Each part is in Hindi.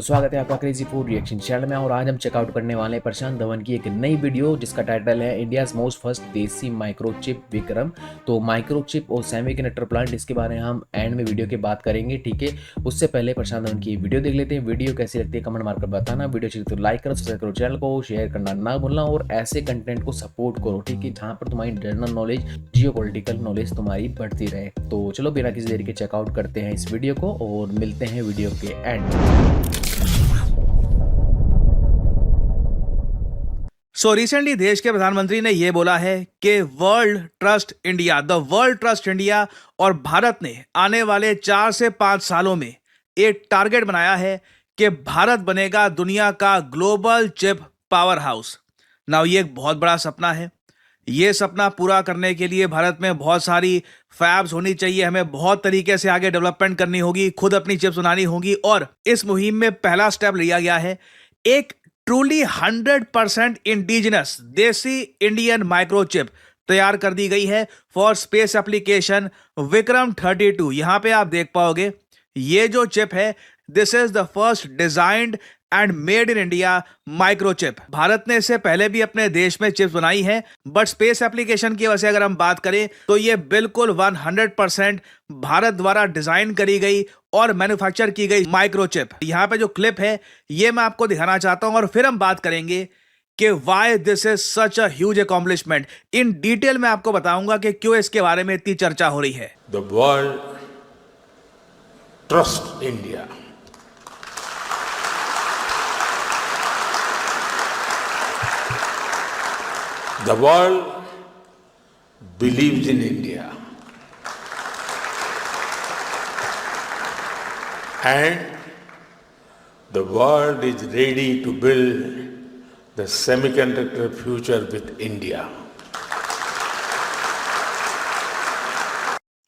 स्वागत है आपका क्रेजी फूड रिएक्शन चैनल में। और आज हम चेकआउट करने वाले हैं प्रशांत धवन की एक नई वीडियो जिसका टाइटल है इंडियाज मोस्ट फर्स्ट देसी माइक्रोचिप विक्रम। तो माइक्रोचिप और सेमीकंडक्टर प्लांट, इसके बारे में हम एंड में वीडियो की बात करेंगे, ठीक है। उससे पहले प्रशांत धवन की वीडियो देख लेते हैं। वीडियो कैसी लगती है कमेंट मारकर बताना। वीडियो चाहिए तो लाइक करो, सब्सक्राइब करो, चैनल को शेयर करना ना भूलना और ऐसे कंटेंट को सपोर्ट करो, ठीक है, जहाँ पर तुम्हारी जनरल नॉलेज, जियो पॉलिटिकल नॉलेज तुम्हारी बढ़ती रहे। तो चलो बिना किसी देरी के चेकआउट करते हैं इस वीडियो को और मिलते हैं वीडियो के एंड। रिसेंटली देश के प्रधानमंत्री ने यह बोला है कि world trust India, the world trust India, और भारत ने आने वाले 4 से 5 सालों में एक टारगेट बनाया है कि भारत बनेगा दुनिया का global chip power house. Now ये एक बहुत बड़ा सपना है। ये सपना पूरा करने के लिए भारत में बहुत सारी फैब्स होनी चाहिए। हमें बहुत तरीके से आगे डेवलपमेंट करनी होगी, खुद अपनी चिप्स बनानी होगी। और इस मुहिम में पहला स्टेप लिया गया है एक ट्रूली 100% इंडिजिनस देसी इंडियन माइक्रोचिप तैयार कर दी गई है फॉर स्पेस एप्लीकेशन विक्रम 32। यहां पे आप देख पाओगे ये जो चिप है, this is the first designed and made in India microchip. Bharat ने इससे पहले भी अपने देश में चिप्स बनाई है, बट स्पेस एप्लीकेशन की वजह से अगर हम बात करें तो ये बिल्कुल 100% भारत द्वारा डिजाइन करी गई और मैन्युफैक्चर की गई माइक्रोचिप। यहाँ पे जो क्लिप है ये मैं आपको दिखाना चाहता हूं और फिर हम बात करेंगे कि why this is such a huge accomplishment. In detail में आपको बताऊंगा कि क्यों इसके बारे में इतनी चर्चा हो रही है। The world trust India. The world believes in India. And the world is ready to build the semiconductor future with India.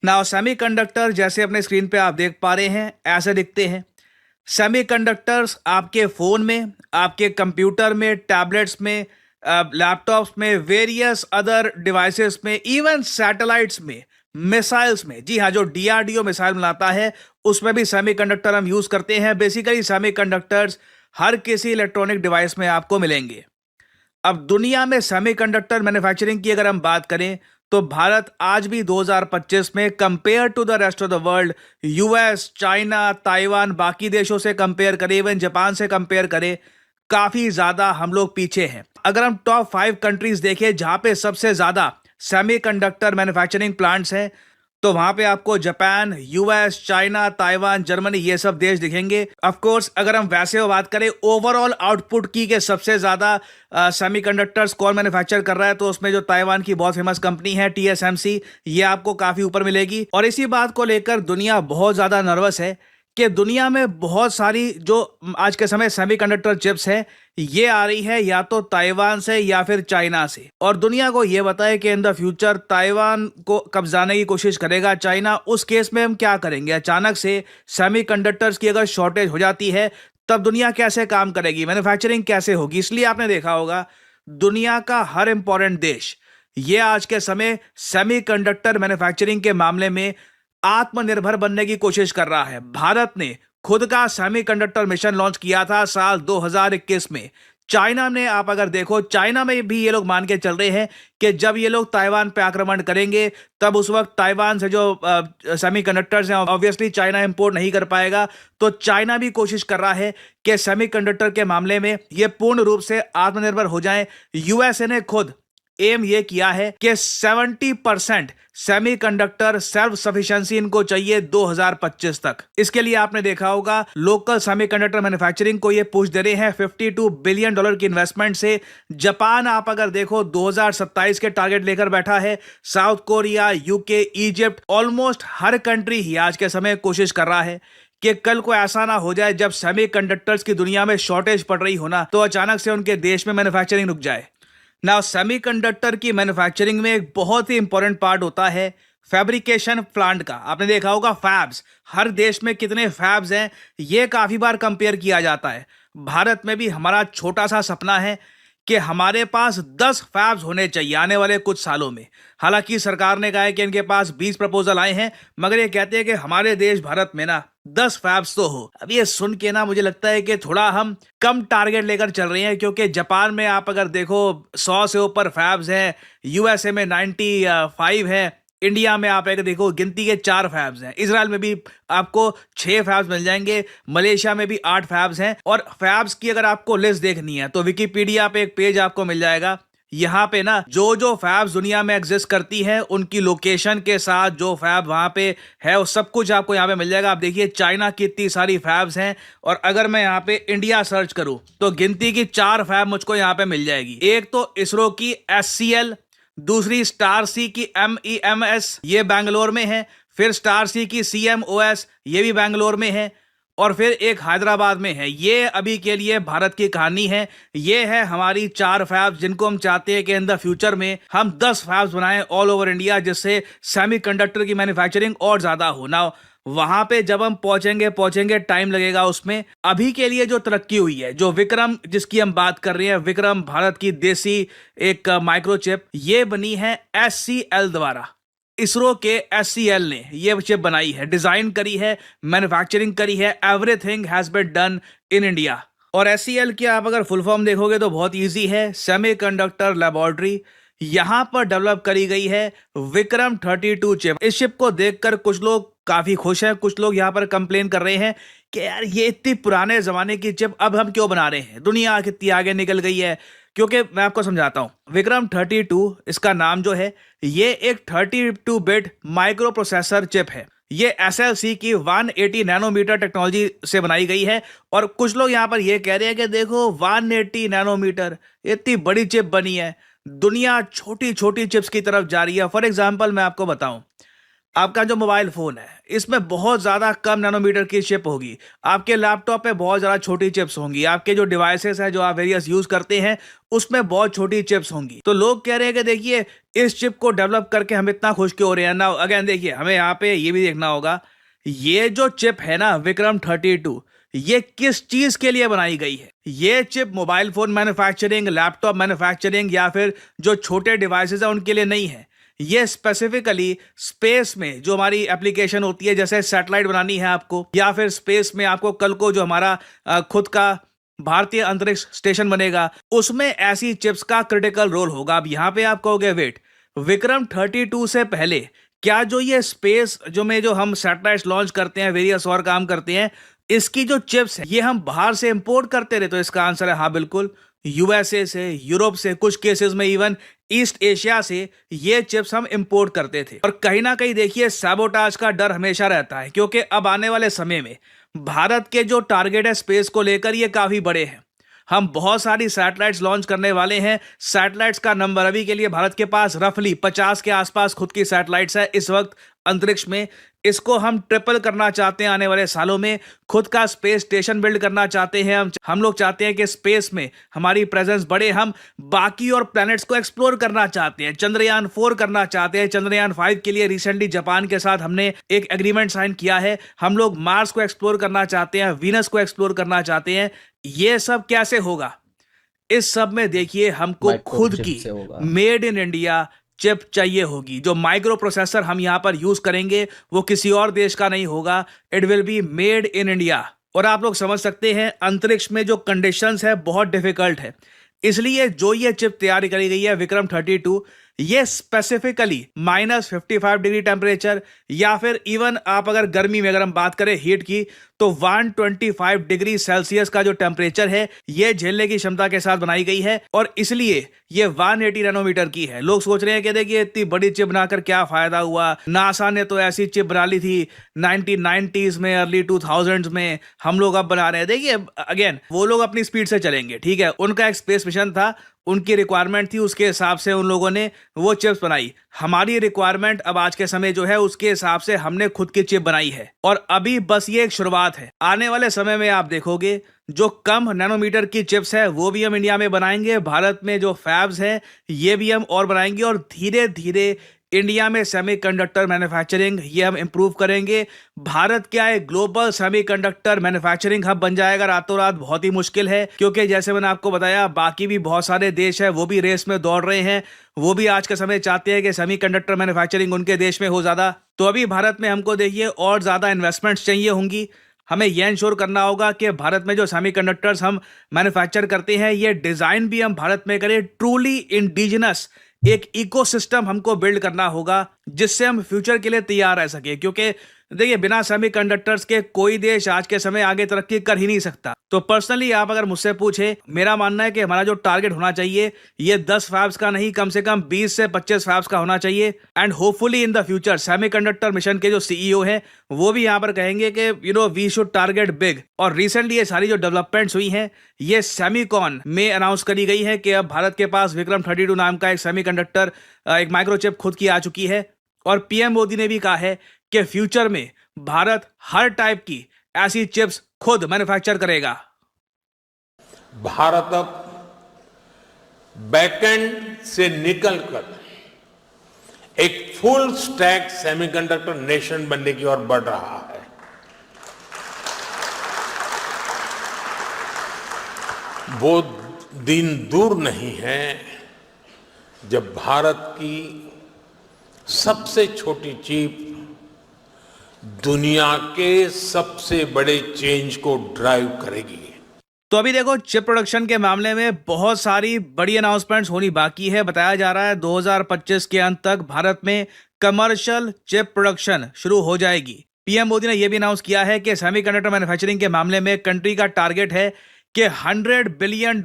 Now semiconductor जैसे अपने स्क्रीन पे आप देख पा रहे हैं ऐसे दिखते हैं। सेमीकंडक्टर्स आपके फोन में, आपके कंप्यूटर में, टैबलेट्स में, लैपटॉप्स में, वेरियस अदर डिवाइसेस में, इवन सैटेलाइट्स में, मिसाइल्स में, जी हाँ, जो डीआरडीओ मिसाइल बनाता है उसमें भी सेमीकंडक्टर हम यूज करते हैं। बेसिकली सेमीकंडक्टर्स हर किसी इलेक्ट्रॉनिक डिवाइस में आपको मिलेंगे। अब दुनिया में सेमीकंडक्टर मैन्युफैक्चरिंग की अगर हम बात करें तो भारत आज भी 2025 में compare to the rest of the world, US, China, Taiwan, बाकी देशों से कंपेयर करें, इवन जापान से कंपेयर करें, काफी ज्यादा हम लोग पीछे हैं। अगर हम टॉप 5 कंट्रीज देखें जहां पे सबसे ज्यादा सेमीकंडक्टर मैन्युफैक्चरिंग प्लांट्स हैं तो वहां पे आपको Japan, US, China, Taiwan, Germany, ये सब देश दिखेंगे। ऑफ कोर्स अगर हम वैसे बात करें ओवरऑल आउटपुट की के सबसे ज्यादा सेमीकंडक्टर्स कौन मैन्युफैक्चर कर रहा है तो उसमें जो ताइवान की बहुत फेमस कंपनी है TSMC, ये आपको काफी ऊपर मिलेगी। और इसी बात को लेकर दुनिया बहुत ज्यादा नर्वस है कि दुनिया में बहुत सारी जो आज के समय सेमीकंडक्टर चिप्स है ये आ रही है या तो ताइवान से या फिर चाइना से। और दुनिया को ये बताए कि इन द फ्यूचर ताइवान को कब्जाने की कोशिश करेगा चाइना। उस केस में हम क्या करेंगे? अचानक से सेमीकंडक्टर्स की अगर शॉर्टेज हो जाती है तब दुनिया कैसे काम करेगी, मैन्युफैक्चरिंग कैसे होगी? इसलिए आपने देखा होगा दुनिया का हर इंपॉर्टेंट देश ये आज के समय सेमीकंडक्टर मैन्युफैक्चरिंग के मामले में आत्मनिर्भर बनने की कोशिश कर रहा है। भारत ने खुद का सेमीकंडक्टर मिशन लॉन्च किया था साल 2021 में। चाइना ने, आप अगर देखो, चाइना में भी ये लोग मान के चल रहे हैं कि जब ये लोग ताइवान पे आक्रमण करेंगे तब उस वक्त ताइवान से जो सेमीकंडक्टर्स हैं ऑब्वियसली चाइना इंपोर्ट नहीं कर पाएगा। तो चाइना भी कोशिश कर रहा है कि सेमीकंडक्टर के मामले में ये पूर्ण रूप से आत्मनिर्भर हो जाएं। यूएसए ने खुद एम ये किया है कि 70% सेमीकंडक्टर सेल्फ सफिशिएंसी इनको चाहिए 2025 तक। इसके लिए आपने देखा होगा लोकल सेमीकंडक्टर मैन्युफैक्चरिंग को ये पुश दे रहे हैं $52 बिलियन की इन्वेस्टमेंट से। जापान आप अगर देखो 2027 के टारगेट लेकर बैठा है। South Korea, UK, Egypt, almost हर कंट्री ही आज के समय कोशिश कर रहा है कि कल को ऐसा ना हो जाए जब सेमीकंडक्टर्स की दुनिया में शॉर्टेज पड़ रही हो ना तो अचानक से उनके देश में मैन्युफैक्चरिंग रुक जाए। नाउ सेमीकंडक्टर की मैन्युफैक्चरिंग में एक बहुत ही इंपॉर्टेंट पार्ट होता है फैब्रिकेशन प्लांट का। आपने देखा होगा फैब्स, हर देश में कितने फैब्स हैं ये काफी बार कंपेयर किया जाता है। भारत में भी हमारा छोटा सा सपना है कि हमारे पास 10 फैब्स होने चाहिए आने वाले कुछ सालों में। हालांकि सरकार ने कहा है कि इनके पास 20 प्रपोजल आए हैं, मगर ये कहते हैं कि हमारे देश भारत में ना 10 फैब्स तो हो। अब ये सुन के ना मुझे लगता है कि थोड़ा हम कम टारगेट लेकर चल रहे हैं, क्योंकि जापान में आप अगर देखो 100 से ऊपर फैब्स हैं, यूएसए में 95 है, इंडिया में आप अगर देखो गिनती के 4 फैब्स हैं, इजराइल में भी आपको 6 फैब्स मिल जाएंगे, मलेशिया में भी 8 फैब्स हैं। और फैब्स की अगर आपको लिस्ट देखनी है तो विकिपीडिया पे एक पेज आपको मिल जाएगा। यहाँ पे ना जो फैब्स दुनिया में एग्जिस्ट करती है उनकी लोकेशन के साथ जो फैब वहां पे है वो सब कुछ आपको यहाँ पे मिल जाएगा। आप देखिए चाइना की इतनी सारी फैब्स हैं, और अगर मैं यहाँ पे इंडिया सर्च करूं तो गिनती की 4 फैब मुझको यहाँ पे मिल जाएगी। एक तो इसरो की SCL, दूसरी स्टार सी की MEMS, ये बैंगलोर में है, फिर स्टार सी की CMOS, ये भी बैंगलोर में है, और फिर एक हैदराबाद में है। ये अभी के लिए भारत की कहानी है। ये है हमारी 4 फैब्स जिनको हम चाहते हैं कि इन द फ्यूचर में हम 10 फैब्स बनाएं ऑल ओवर इंडिया, जिससे सेमीकंडक्टर की मैन्युफैक्चरिंग और ज्यादा हो। ना वहां पे जब हम पहुंचेंगे टाइम लगेगा उसमें। अभी के लिए जो तरक्की हुई है, जो विक्रम जिसकी हम बात कर रहे हैं, विक्रम भारत की देसी एक माइक्रोचिप, ये बनी है SCL द्वारा। इसरो के SCL ने ये चिप बनाई है, डिजाइन करी है, मैन्युफैक्चरिंग करी है, everything has been done in India. और SCL की आप अगर फुल फॉर्म देखोगे तो बहुत इजी है, सेमीकंडक्टर लैबोरेटरी। यहां पर डेवलप करी गई है विक्रम 32 चिप। इस चिप को देखकर कुछ लोग काफी खुश हैं, कुछ लोग यहां पर कंप्लेन कर रहे हैं कि यार ये इतनी पुराने जमाने की चिप अब हम क्यों बना रहे हैं, दुनिया कितनी आगे निकल गई है। क्योंकि मैं आपको समझाता हूं, विक्रम 32 इसका नाम जो है, ये एक 32 बिट माइक्रो प्रोसेसर चिप है। ये SLC की 180 नैनोमीटर टेक्नोलॉजी से बनाई गई है। और कुछ लोग यहां पर ये कह रहे हैं कि देखो 180 नैनोमीटर इतनी बड़ी चिप बनी है, दुनिया छोटी छोटी चिप्स की तरफ जा रही है। फॉर एग्जाम्पल मैं आपको बताऊं, आपका जो मोबाइल फोन है इसमें बहुत ज्यादा कम नैनोमीटर की चिप होगी, आपके लैपटॉप पे बहुत ज्यादा छोटी चिप्स होंगी, आपके जो डिवाइसेस है जो आप वेरियस यूज करते हैं उसमें बहुत छोटी चिप्स होंगी। तो लोग कह रहे हैं कि देखिए इस चिप को डेवलप करके हम इतना खुश क्यों हो रहे हैं ना। अगेन देखिए, हमें यहाँ पे ये भी देखना होगा, ये जो चिप है ना विक्रम 32, ये किस चीज के लिए बनाई गई है। ये chip mobile phone manufacturing, laptop manufacturing या फिर जो छोटे डिवाइसेस है उनके लिए नहीं है। ये स्पेसिफिकली स्पेस में जो हमारी एप्लीकेशन होती है, जैसे सैटेलाइट बनानी है आपको, या फिर स्पेस में आपको कल को जो हमारा खुद का भारतीय अंतरिक्ष स्टेशन बनेगा, उसमें ऐसी चिप्स का क्रिटिकल रोल होगा। अब यहां पे आप कहोगे वेट, विक्रम 32 से पहले क्या जो ये स्पेस जो हम सैटेलाइट लॉन्च करते हैं, वेरियस और काम करते हैं, इसकी जो चिप्स है ये हम बाहर से इंपोर्ट करते रहे? तो इसका आंसर है हाँ, बिल्कुल। USA से, यूरोप से, कुछ केसेस में इवन ईस्ट एशिया से ये चिप्स हम इंपोर्ट करते थे। और कहीं ना कहीं देखिए सैबोटाज का डर हमेशा रहता है, क्योंकि अब आने वाले समय में भारत के जो टारगेट है स्पेस को लेकर ये काफी बड़े हैं। हम बहुत सारी सैटेलाइट्स लॉन्च करने वाले हैं। सैटेलाइट्स का नंबर अभी के लिए भारत के पास रफली 50 के आसपास खुद की सैटेलाइट्स है इस वक्त अंतरिक्ष में। इसको हम ट्रिपल करना चाहते हैं आने वाले सालों में, खुद का स्पेस स्टेशन बिल्ड करना चाहते हैं। हम लोग चाहते हैं कि स्पेस में हमारी प्रेजेंस बढ़े, हम बाकी और प्लैनेट्स को एक्सप्लोर करना चाहते हैं, चंद्रयान 4 करना चाहते हैं। चंद्रयान 5 के लिए रिसेंटली जापान के साथ हमने एक एग्रीमेंट साइन किया है। हम लोग मार्स को एक्सप्लोर करना चाहते हैं, वीनस को एक्सप्लोर करना चाहते हैं। ये सब कैसे होगा? इस सब में देखिए हमको खुद की मेड इन इंडिया चिप चाहिए होगी। जो माइक्रो प्रोसेसर हम यहां पर यूज करेंगे वो किसी और देश का नहीं होगा, it will be made in India. और आप लोग समझ सकते हैं अंतरिक्ष में जो कंडीशंस है बहुत डिफिकल्ट है, इसलिए जो ये चिप तैयार करी गई है विक्रम 32, ये स्पेसिफिकली -55 डिग्री टेम्परेचर, या फिर इवन आप अगर गर्मी में अगर हम बात करें हीट की, तो 125 डिग्री सेल्सियस का जो टेम्परेचर है ये झेलने की क्षमता के साथ बनाई गई है। और इसलिए ये 180 नैनोमीटर की है। लोग सोच रहे हैं कि देखिए इतनी बड़ी चिप बनाकर क्या फायदा हुआ, नासा ने तो ऐसी चिप बना ली थी 1990s में, अर्ली 2000s में, हम लोग अब बना रहे हैं। देखिए अगेन वो लोग अपनी स्पीड से चलेंगे, ठीक है, उनका एक स्पेस मिशन था, उनकी रिक्वायरमेंट थी, उसके हिसाब से उन लोगों ने वो चिप्स बनाई। हमारी रिक्वायरमेंट अब आज के समय जो है उसके हिसाब से हमने खुद की चिप बनाई है। और अभी बस ये एक शुरुआत है। आने वाले समय में आप देखोगे जो कम नैनोमीटर की चिप्स है वो भी हम इंडिया में बनाएंगे। भारत में जो फैब्स हैं ये भी हम और बनाएंगे, और धीरे धीरे इंडिया में सेमीकंडक्टर मैन्युफैक्चरिंग ये हम इम्प्रूव करेंगे। भारत क्या है, ग्लोबल सेमीकंडक्टर मैन्युफैक्चरिंग हब बन जाएगा रातों रात। बहुत ही मुश्किल है, क्योंकि जैसे मैंने आपको बताया बाकी भी बहुत सारे देश हैं वो भी रेस में दौड़ रहे हैं। वो भी आज के समय चाहते हैं कि सेमीकंडक्टर मैन्युफैक्चरिंग उनके देश में हो ज़्यादा। तो अभी भारत में हमको देखिए और ज़्यादा इन्वेस्टमेंट्स चाहिए होंगी। हमें यह इंश्योर करना होगा कि भारत में जो सेमीकंडक्टर्स हम मैन्युफैक्चर करते हैं ये डिज़ाइन भी हम भारत में करें। ट्रूली इंडिजिनस एक इकोसिस्टम हमको बिल्ड करना होगा जिससे हम फ्यूचर के लिए तैयार रह सके, क्योंकि देखिए बिना सेमीकंडक्टर्स के कोई देश आज के समय आगे तरक्की कर ही नहीं सकता। तो पर्सनली आप अगर मुझसे पूछे, मेरा मानना है कि हमारा जो टारगेट होना चाहिए ये 10 फैब्स का नहीं, कम से कम 20 से 25 फैब्स का होना चाहिए। And hopefully in the future semiconductor mission के जो सीईओ हैं वो भी यहाँ पर कहेंगे कि वी शुड टारगेट बिग। और रिसेंटली ये सारी जो डेवलपमेंट्स हुई हैं ये सेमीकॉन में अनाउंस करी गई है कि अब भारत के पास विक्रम 32 नाम का एक सेमीकंडक्टर एक माइक्रोचिप खुद की आ चुकी है। और पीएम मोदी ने भी कहा है कि फ्यूचर में भारत हर टाइप की ऐसी चिप्स खुद मैन्युफैक्चर करेगा। भारत अब बैकएंड से निकलकर एक फुल स्टैक सेमीकंडक्टर नेशन बनने की ओर बढ़ रहा है। वो दिन दूर नहीं है जब भारत की सबसे छोटी चिप दुनिया के सबसे बड़े चेंज को ड्राइव करेगी। तो अभी देखो चिप प्रोडक्शन के मामले में बहुत सारी बड़ी अनाउंसमेंट्स होनी बाकी है। बताया जा रहा है 2025 के अंत तक भारत में कमर्शियल चिप प्रोडक्शन शुरू हो जाएगी। पीएम मोदी ने यह भी अनाउंस किया है कि सेमीकंडक्टर मैन्युफैक्चरिंग के मामले में कंट्री का टारगेट है कि $100 बिलियन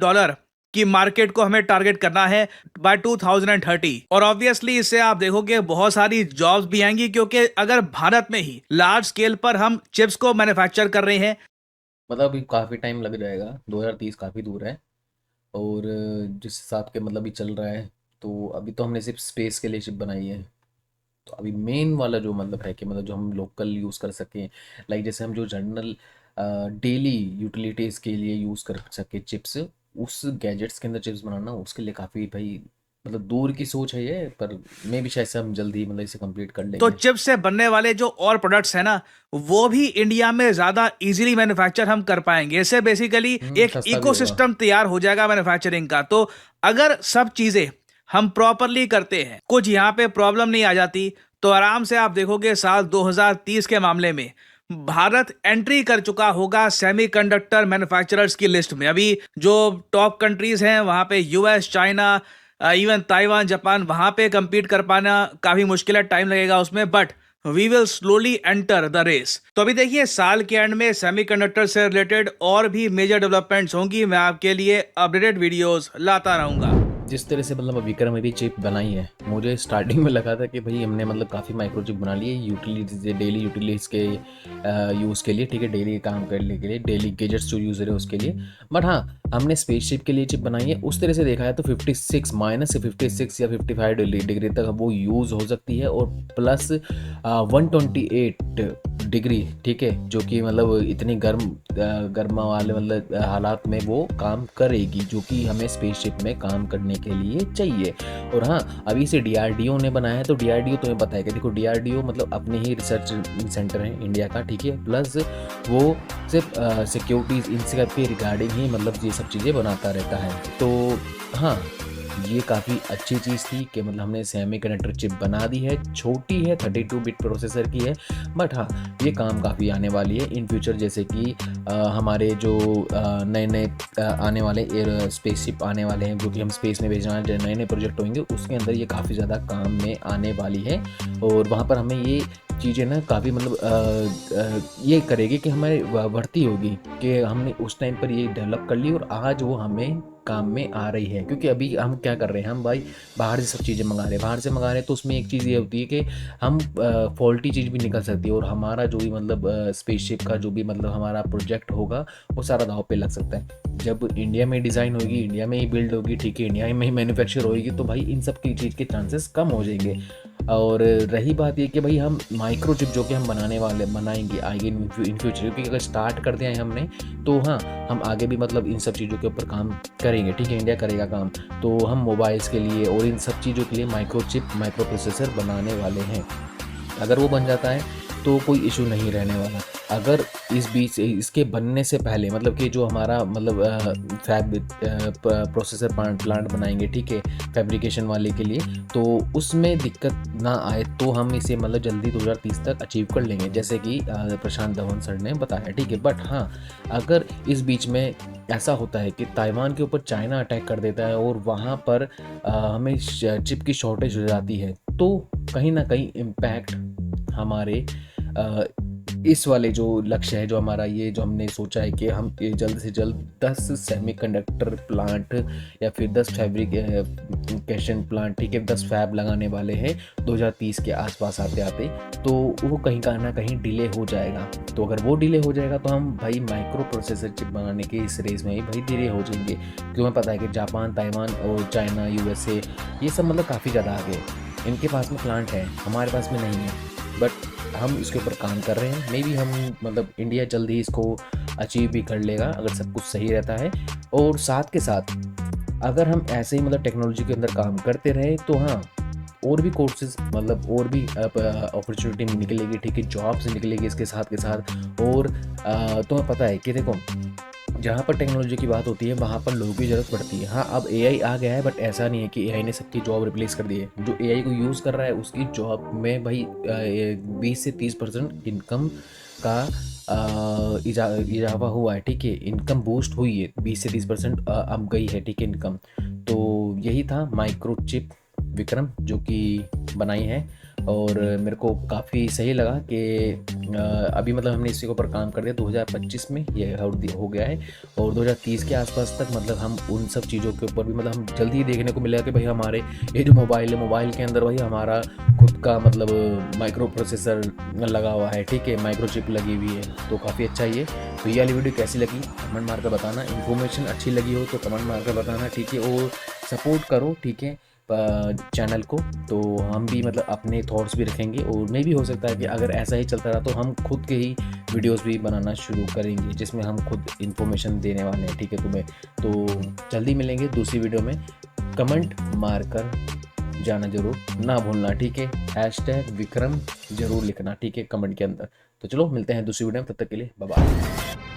की मार्केट को हमें टारगेट करना है बाय 2030। और ऑब्वियसली इससे आप देखोगे बहुत सारी जॉब्स भी आएंगी, क्योंकि अगर भारत में ही लार्ज स्केल पर हम चिप्स को मैन्युफैक्चर कर रहे हैं, मतलब अभी काफ़ी टाइम लग जाएगा, 2030 काफ़ी दूर है। और जिस हिसाब के मतलब ये चल रहा है, तो अभी तो हमने सिर्फ स्पेस के लिए चिप बनाई है। तो अभी मेन वाला जो मतलब है कि मतलब जो हम लोकल यूज़ कर सकें, लाइक जैसे हम जो जनरल डेली यूटिलिटीज़ के लिए यूज़ कर सके चिप्स, उस गैजेट्स के अंदर चिप्स बनाना, उसके लिए काफ़ी भाई मतलब दूर की सोच है ये, पर मैं भी शायद से हम जल्दी मतलब इसे कंप्लीट कर लेंगे। तो चिप्स से बनने वाले जो और प्रोडक्ट्स हैं ना वो भी इंडिया में ज्यादा इजीली मैन्युफैक्चर हम कर पाएंगे। इससे बेसिकली एक सस्ता भी इकोसिस्टम तैयार हो जाएगा मैन्युफैक्चरिंग का। तो अगर सब चीजें हम प्रॉपरली करते हैं, कुछ यहाँ पे प्रॉब्लम नहीं आ जाती, तो आराम से आप देखोगे साल 2030 के मामले में भारत एंट्री कर चुका होगा सेमीकंडक्टर मैन्युफैक्चरर्स की लिस्ट में। अभी जो टॉप कंट्रीज हैं वहां पे US, China, even Taiwan, Japan, वहां पे compete कर पाना काफी मुश्किल है, टाइम लगेगा उसमें, but we will slowly enter the race. तो अभी देखिए साल के एंड में सेमीकंडक्टर से रिलेटेड और भी मेजर डेवलपमेंट्स होंगी। मैं आपके लिए अपडेटेड वीडियोस लाता रहूंगा। जिस तरह से मतलब विक्रम अभी चिप बनाई है, मुझे स्टार्टिंग में लगा था कि भाई हमने मतलब काफ़ी माइक्रो चिप बना ली है यूटिलिटीज, डेली यूटिलिटीज़ के यूज़ के लिए, ठीक है, डेली काम करने के लिए, डेली गैजेट्स जो यूज़ है उसके लिए। बट हाँ, हमने स्पेसशिप के लिए चिप बनाई है। उस तरह से देखा है तो 56 माइनस से 56 या 55 डिग्री तक वो यूज़ हो सकती है, और प्लस 128 डिग्री, ठीक है, जो कि मतलब इतनी गर्म वाले मतलब हालात में वो काम करेगी, जो कि हमें स्पेसशिप में काम करने के लिए चाहिए। और हाँ, अभी इसे DRDO ने बनाया है। तो DRDO तुम्हें पता है कि देखो DRDO मतलब अपने ही रिसर्च सेंटर है इंडिया का, ठीक है, प्लस वो सिर्फ सिक्योरिटीज़ इन सब के रिगार्डिंग ही मतलब ये सब चीज़ें बनाता रहता है। तो हाँ, ये काफ़ी अच्छी चीज़ थी कि मतलब हमने सेमीकंडक्टर चिप बना दी है। छोटी है, 32 बिट प्रोसेसर की है, बट हाँ ये काम काफ़ी आने वाली है इन फ्यूचर। जैसे कि हमारे जो नए आने वाले एयर स्पेसशिप आने वाले हैं, जो कि हम स्पेस में भेजना है, नए प्रोजेक्ट होंगे, उसके अंदर ये काफ़ी ज़्यादा काम में आने वाली है। और वहाँ पर हमें ये चीज़ें ना काफ़ी मतलब ये करेगी कि हमारी बढ़ती होगी कि हमने उस टाइम पर ये डेवलप कर ली और आज वो हमें काम में आ रही है। क्योंकि अभी हम क्या कर रहे हैं, हम भाई बाहर से सब चीज़ें मंगा रहे हैं, बाहर से मंगा रहे हैं, तो उसमें एक चीज़ ये होती है कि हम फॉल्टी चीज़ भी निकल सकती है, और हमारा जो भी मतलब स्पेसशिप का जो भी मतलब हमारा प्रोजेक्ट होगा वो सारा दाव पे लग सकता है। जब इंडिया में डिज़ाइन होगी, इंडिया में ही बिल्ड होगी, ठीक है, इंडिया में ही मैन्युफैक्चर होगी, तो भाई इन सब की चीज़ के चांसेस कम हो जाएंगे। और रही बात ये कि भाई हम माइक्रो चिप जो कि हम बनाएंगे आगे इन फ्यूचर, क्योंकि अगर स्टार्ट कर दिया है हमने तो हाँ हम आगे भी मतलब इन सब चीज़ों के ऊपर काम करेंगे, ठीक है, इंडिया करेगा काम। तो हम मोबाइल्स के लिए और इन सब चीज़ों के लिए माइक्रो चिप माइक्रो प्रोसेसर बनाने वाले हैं। अगर वो बन जाता है तो कोई इशू नहीं रहने वाला। अगर इस बीच इसके बनने से पहले मतलब कि जो हमारा मतलब फैब प्रोसेसर प्लांट बनाएंगे, ठीक है, फैब्रिकेशन वाले के लिए, तो उसमें दिक्कत ना आए तो हम इसे मतलब जल्दी 2030 तक अचीव कर लेंगे, जैसे कि प्रशांत धवन सर ने बताया, ठीक है। बट हाँ, अगर इस बीच में ऐसा होता है कि ताइवान के ऊपर चाइना अटैक कर देता है और वहाँ पर हमें चिप की शॉर्टेज हो जाती है, तो कहीं ना कहीं इम्पैक्ट हमारे इस वाले जो लक्ष्य है, जो हमारा ये जो हमने सोचा है कि हम ये जल्द से जल्द 10 सेमीकंडक्टर प्लांट या फिर 10 फैब्रिकेशन प्लांट, ठीक है, 10 फैब लगाने वाले हैं 2030 के आसपास आते आते, तो वो कहीं का ना कहीं डिले हो जाएगा। तो अगर वो डिले हो जाएगा तो हम भाई माइक्रो प्रोसेसर चिप बनाने के इस रेस में ही भाई धीरे हो जाएंगे, क्योंकि हमें पता है कि जापान, ताइवान और चाइना, USA ये सब मतलब काफ़ी ज़्यादा आगे, इनके पास में प्लांट है, हमारे पास में नहीं है। बट हम इसके ऊपर काम कर रहे हैं, मे बी हम मतलब इंडिया जल्द ही इसको अचीव भी कर लेगा अगर सब कुछ सही रहता है। और साथ के साथ अगर हम ऐसे ही मतलब टेक्नोलॉजी के अंदर काम करते रहे तो हाँ और भी कोर्सेज मतलब और भी अपॉर्चुनिटी निकलेगी, ठीक है, जॉब्स निकलेगी इसके साथ के साथ। और तुम्हें पता है कि देखो जहाँ पर टेक्नोलॉजी की बात होती है वहाँ पर लोगों की ज़रूरत पड़ती है। हाँ अब AI आ गया है, बट ऐसा नहीं है कि AI ने सबकी जॉब रिप्लेस कर दी है। जो AI को यूज़ कर रहा है उसकी जॉब में भाई 20 से 30% इनकम का इजाफा हुआ है, ठीक है, इनकम बूस्ट हुई है, 20 से 30% अब गई है, ठीक है, इनकम। तो यही था माइक्रोचिप विक्रम जो कि बनाई है, और मेरे को काफ़ी सही लगा कि अभी मतलब हमने इसी के ऊपर काम कर दिया 2025 में ये हो गया है, और 2030 के आसपास तक मतलब हम उन सब चीज़ों के ऊपर भी मतलब हम जल्दी ही देखने को मिलेगा कि भाई हमारे ये जो मोबाइल है, मोबाइल के अंदर भाई हमारा खुद का मतलब माइक्रो प्रोसेसर लगा हुआ है, ठीक है, माइक्रो चिप लगी हुई है, तो काफ़ी अच्छा ही है। तो ये वाली वीडियो कैसी लगी कमेंट मार कर बताना, इन्फॉर्मेशन अच्छी लगी हो तो कमेंट मार कर बताना, ठीक है, और सपोर्ट करो, ठीक है, चैनल को। तो हम भी मतलब अपने थॉट्स भी रखेंगे, और मे भी हो सकता है कि अगर ऐसा ही चलता रहा तो हम खुद के ही वीडियोस भी बनाना शुरू करेंगे जिसमें हम खुद इन्फॉर्मेशन देने वाले हैं, ठीक है, तुम्हें। तो जल्दी मिलेंगे दूसरी वीडियो में, कमेंट मारकर जाना जरूर ना भूलना, ठीक है, #विक्रम जरूर लिखना, ठीक है, कमेंट के अंदर। तो चलो मिलते हैं दूसरी वीडियो में, तब तक के लिए बाय बाय।